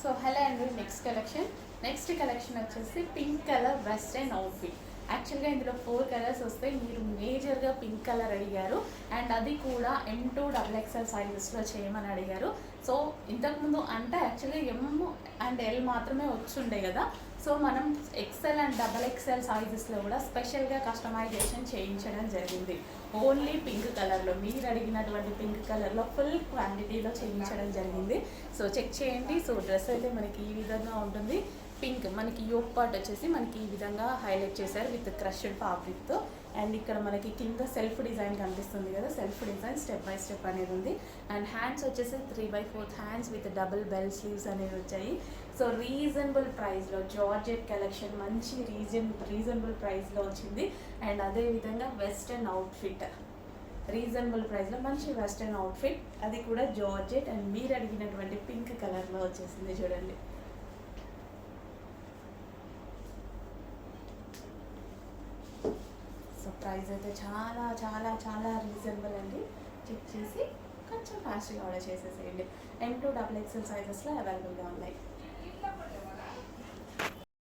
So hello అండి, next collection వచ్చేసి pink colour western outfit. యాక్చువల్గా ఇందులో 4 కలర్స్ వస్తాయి. మీరు మేజర్గా పింక్ కలర్ అడిగారు అండ్ అది కూడా M2 XXL సైజెస్లో చేయమని అడిగారు. సో ఇంతకుముందు అంటే యాక్చువల్గా M అండ్ L మాత్రమే వచ్చుండే కదా. సో మనం XL అండ్ XXL సైజెస్లో కూడా స్పెషల్గా కస్టమైజేషన్ చేయించడం జరిగింది. ఓన్లీ పింక్ కలర్లో, మీరు అడిగినటువంటి పింక్ కలర్లో ఫుల్ క్వాంటిటీలో చేయించడం జరిగింది. సో చెక్ చేయండి. సో డ్రెస్ అయితే మనకి ఈ విధంగా ఉంటుంది. పింక్ మనకి యోక్ పార్ట్ వచ్చేసి మనకి ఈ విధంగా హైలైట్ చేశారు విత్ క్రష్డ్ ఫ్యాబ్రిక్తో. అండ్ ఇక్కడ మనకి కింద సెల్ఫ్ డిజైన్ కనిపిస్తుంది కదా, self design step by step అనేది ఉంది. అండ్ హ్యాండ్స్ వచ్చేసి 3/4 hands with double bell sleeves అనేవి వచ్చాయి. సో రీజనబుల్ ప్రైస్లో జార్జెట్ కలెక్షన్ మంచి రీజనబుల్ ప్రైస్లో వచ్చింది. అండ్ అదేవిధంగా వెస్ట్రన్ అవుట్ఫిట్ రీజనబుల్ ప్రైస్లో మంచి వెస్ట్రన్ అవుట్ఫిట్, అది కూడా జార్జెట్ అండ్ మీరు అడిగినటువంటి పింక్ కలర్లో వచ్చేసింది. చూడండి, సో ప్రైస్ అయితే చాలా చాలా చాలా రీజనబుల్ అండి. చెక్ చేసి కొంచెం ఫాస్ట్గా ఆర్డర్ చేసేసేయండి. M2 XXL సైజెస్లో అవైలబుల్గా ఉన్నాయి.